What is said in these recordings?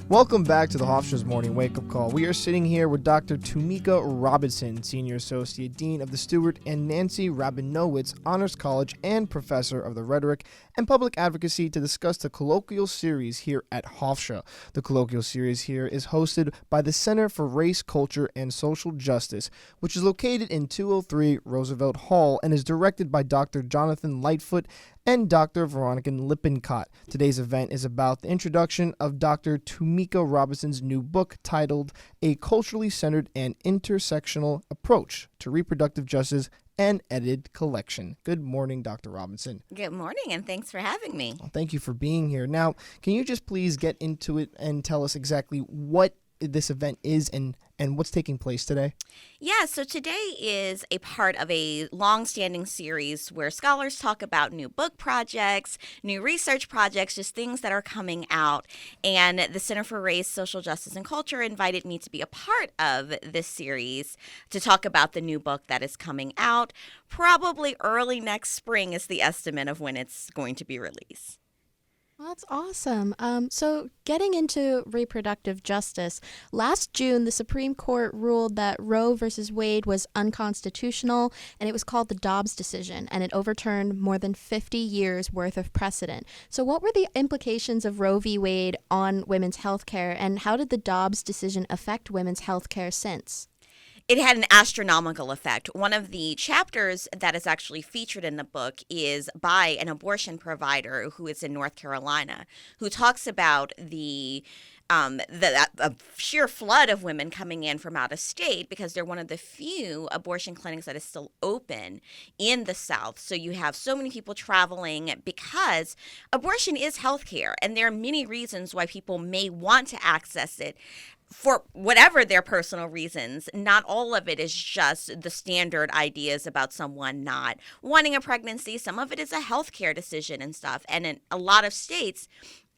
Welcome back to the Hofstra's Morning Wake-Up Call. We are sitting here with Dr. Tumika Robinson, Senior Associate Dean of the Stewart, and Nancy Rabinowitz, Honors College and Professor of the Rhetoric and Public Advocacy, to discuss the colloquial series here at Hofstra. The colloquial series here is hosted by the Center for Race, Culture, and Social Justice, which is located in 203 Roosevelt Hall and is directed by Dr. Jonathan Lightfoot and Dr. Veronica Lippincott. Today's event is about the introduction of Dr. Tumika Robinson's new book titled A Culturally Centered and Intersectional Approach to Reproductive Justice and Edited Collection. Good morning, Dr. Robinson. Good morning, and thanks for having me. Well, thank you for being here. Now, can you just please get into it and tell us exactly what this event is and what's taking place today? Yeah, so today is a part of a long-standing series where scholars talk about new book projects, new research projects, just things that are coming out. And the Center for Race, Social Justice, and Culture invited me to be a part of this series to talk about the new book that is coming out. Probably early next spring is the estimate of when it's going to be released. Well, that's awesome. So getting into reproductive justice, last June, the Supreme Court ruled that Roe versus Wade was unconstitutional, and it was called the Dobbs decision, and it overturned more than 50 years worth of precedent. So what were the implications of Roe v. Wade on women's health care, and how did the Dobbs decision affect women's health care since? It had an astronomical effect. One of the chapters that is actually featured in the book is by an abortion provider who is in North Carolina, who talks about the sheer flood of women coming in from out of state because they're one of the few abortion clinics that is still open in the South. So you have so many people traveling because abortion is healthcare, and there are many reasons why people may want to access it for whatever their personal reasons. Not all of it is just the standard ideas about someone not wanting a pregnancy. Some of it is a healthcare decision and stuff. And in a lot of states,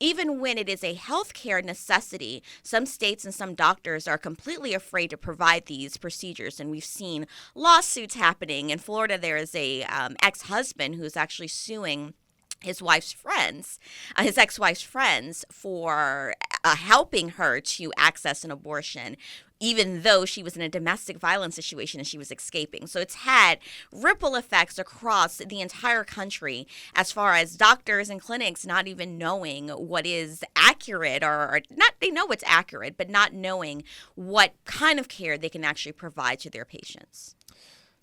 even when it is a healthcare necessity, some states and some doctors are completely afraid to provide these procedures. And we've seen lawsuits happening. In Florida, there is a ex-husband who's actually suing his wife's friends, his ex-wife's friends, for helping her to access an abortion, even though she was in a domestic violence situation and she was escaping. So it's had ripple effects across the entire country as far as doctors and clinics not even knowing what is accurate, or not, they know what's accurate, but not knowing what kind of care they can actually provide to their patients.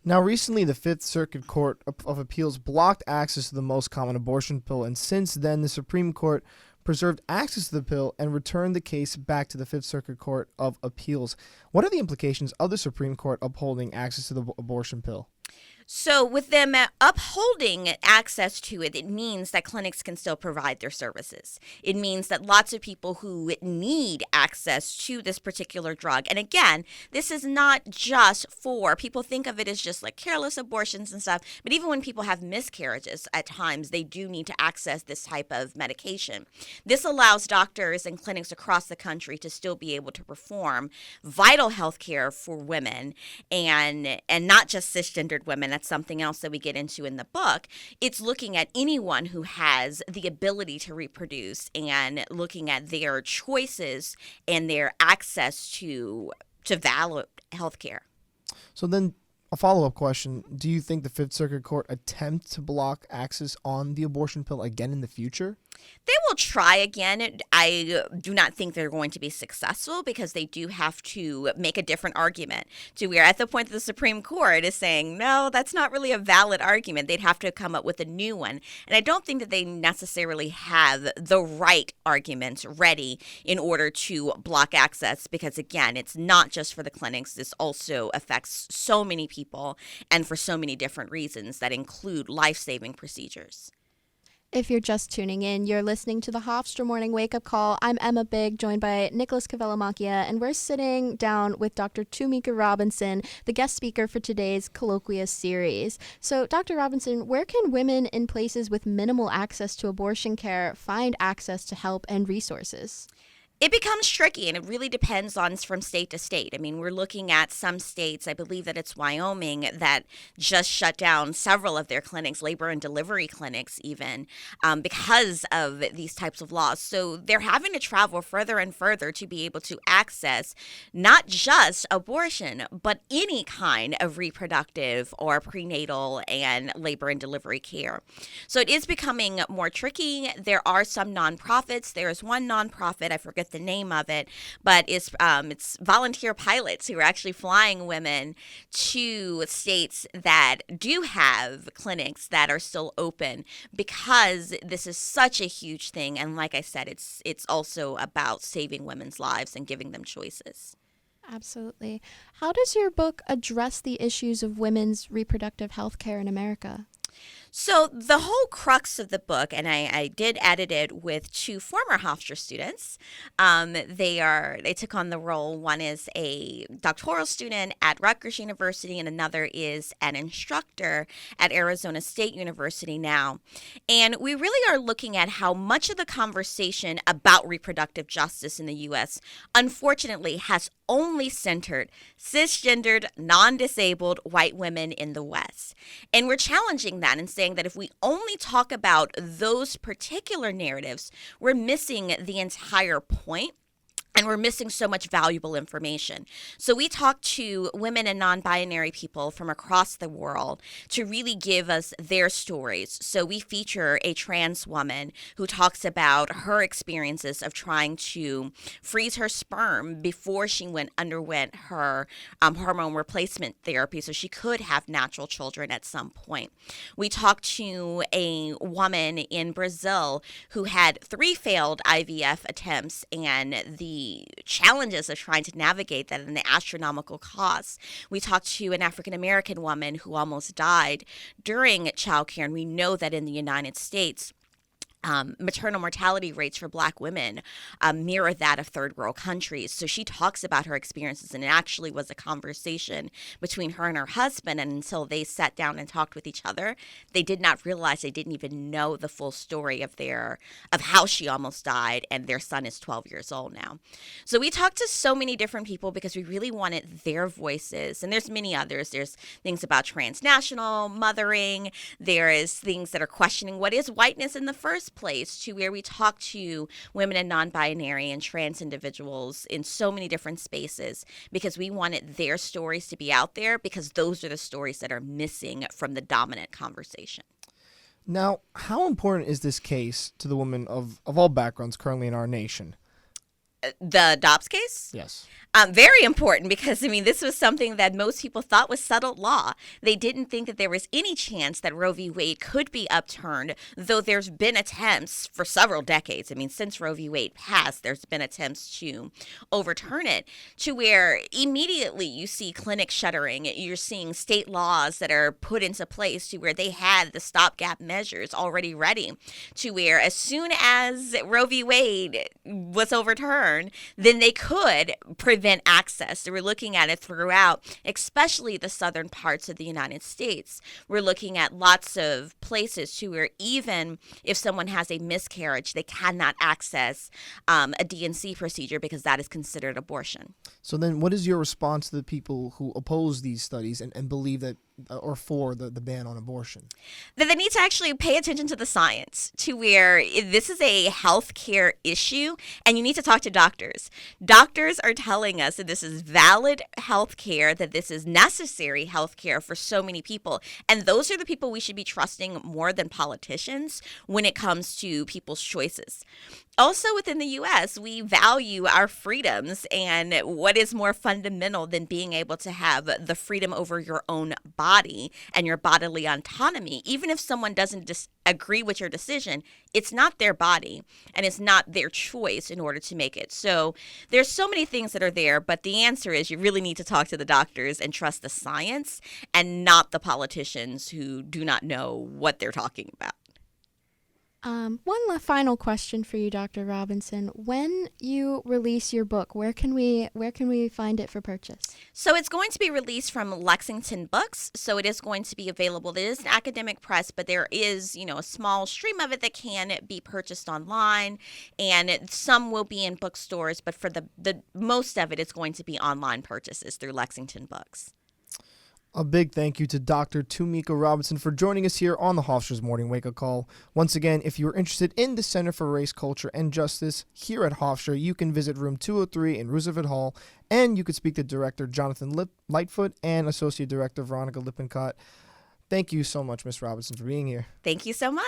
Now, recently, the Fifth Circuit Court of Appeals blocked access to the most common abortion pill, and since then, the Supreme Court preserved access to the pill and returned the case back to the Fifth Circuit Court of Appeals. What are the implications of the Supreme Court upholding access to the abortion pill? So with them upholding access to it, it means that clinics can still provide their services. It means that lots of people who need access to this particular drug, and again, this is not just for, people think of it as just like careless abortions and stuff, but even when people have miscarriages, at times they do need to access this type of medication. This allows doctors and clinics across the country to still be able to perform vital health care for women, and not just cisgendered women. That's something else that we get into in the book. It's looking at anyone who has the ability to reproduce and looking at their choices and their access to valid health care. So then a follow-up question, do you think the Fifth Circuit Court attempt to block access on the abortion pill again in the future? They will try again. I do not think they're going to be successful because they do have to make a different argument. To where at the point that the Supreme Court is saying, no, that's not really a valid argument, they'd have to come up with a new one. And I don't think that they necessarily have the right arguments ready in order to block access because, again, it's not just for the clinics. This also affects so many people and for so many different reasons that include life-saving procedures. If you're just tuning in, you're listening to the Hofstra Morning Wake-Up Call. I'm Emma Big, joined by Nicholas Cavellamacchia, and we're sitting down with Dr. Tumika Robinson, the guest speaker for today's Colloquia series. So, Dr. Robinson, where can women in places with minimal access to abortion care find access to help and resources? It becomes tricky, and it really depends on from state to state. I mean, we're looking at some states, I believe that it's Wyoming, that just shut down several of their clinics, labor and delivery clinics even, because of these types of laws. So they're having to travel further and further to be able to access not just abortion, but any kind of reproductive or prenatal and labor and delivery care. So it is becoming more tricky. There are some nonprofits. There is one nonprofit, I forget the name of it, but it's volunteer pilots who are actually flying women to states that do have clinics that are still open, because this is such a huge thing. And like I said, it's also about saving women's lives and giving them choices. Absolutely. How does your book address the issues of women's reproductive health care in America? So the whole crux of the book, and I did edit it with two former Hofstra students. They took on the role. One is a doctoral student at Rutgers University, and another is an instructor at Arizona State University now. And we really are looking at how much of the conversation about reproductive justice in the U.S. unfortunately has only centered cisgendered, non-disabled white women in the West. And we're challenging that and saying that if we only talk about those particular narratives, we're missing the entire point. And we're missing so much valuable information. So we talk to women and non-binary people from across the world to really give us their stories. So we feature a trans woman who talks about her experiences of trying to freeze her sperm before she underwent her hormone replacement therapy so she could have natural children at some point. We talk to a woman in Brazil who had 3 failed IVF attempts and the challenges of trying to navigate that and the astronomical costs. We talked to an African-American woman who almost died during childcare, and we know that in the United States, maternal mortality rates for Black women mirror that of third world countries. So she talks about her experiences, and it actually was a conversation between her and her husband. And until they sat down and talked with each other, they did not realize, they didn't even know the full story of how she almost died. And their son is 12 years old now. So we talked to so many different people because we really wanted their voices. And there's many others. There's things about transnational mothering. There is things that are questioning what is whiteness in the first place, to where we talk to women and non-binary and trans individuals in so many different spaces because we wanted their stories to be out there, because those are the stories that are missing from the dominant conversation. Now, how important is this case to the women of all backgrounds currently in our nation? The Dobbs case? Yes. Very important, because, I mean, this was something that most people thought was settled law. They didn't think that there was any chance that Roe v. Wade could be upturned, though there's been attempts for several decades. I mean, since Roe v. Wade passed, there's been attempts to overturn it, to where immediately you see clinics shuttering. You're seeing state laws that are put into place to where they had the stopgap measures already ready, to where as soon as Roe v. Wade was overturned, then they could prevent access. So we're looking at it throughout, especially the southern parts of the United States. We're looking at lots of places to where even if someone has a miscarriage, they cannot access a D&C procedure because that is considered abortion. So then what is your response to the people who oppose these studies and believe that, or for the ban on abortion? That they need to actually pay attention to the science, to where this is a healthcare issue and you need to talk to doctors. Doctors are telling us that this is valid healthcare, that this is necessary healthcare for so many people. And those are the people we should be trusting more than politicians when it comes to people's choices. Also within the U.S., we value our freedoms, and what is more fundamental than being able to have the freedom over your own body and your bodily autonomy? Even if someone doesn't agree with your decision, it's not their body and it's not their choice in order to make it. So there's so many things that are there, but the answer is you really need to talk to the doctors and trust the science and not the politicians who do not know what they're talking about. One final question for you, Dr. Robinson. When you release your book, where can we find it for purchase? So it's going to be released from Lexington Books. So it is going to be available. It is an academic press, but there is, a small stream of it that can be purchased online, and some will be in bookstores. But for the most of it, it's going to be online purchases through Lexington Books. A big thank you to Dr. Tumika Robinson for joining us here on the Hofstra's Morning Wake Up Call. Once again, if you're interested in the Center for Race, Culture, and Justice here at Hofstra, you can visit room 203 in Roosevelt Hall, and you could speak to Director Jonathan Lightfoot and Associate Director Veronica Lippincott. Thank you so much, Ms. Robinson, for being here. Thank you so much.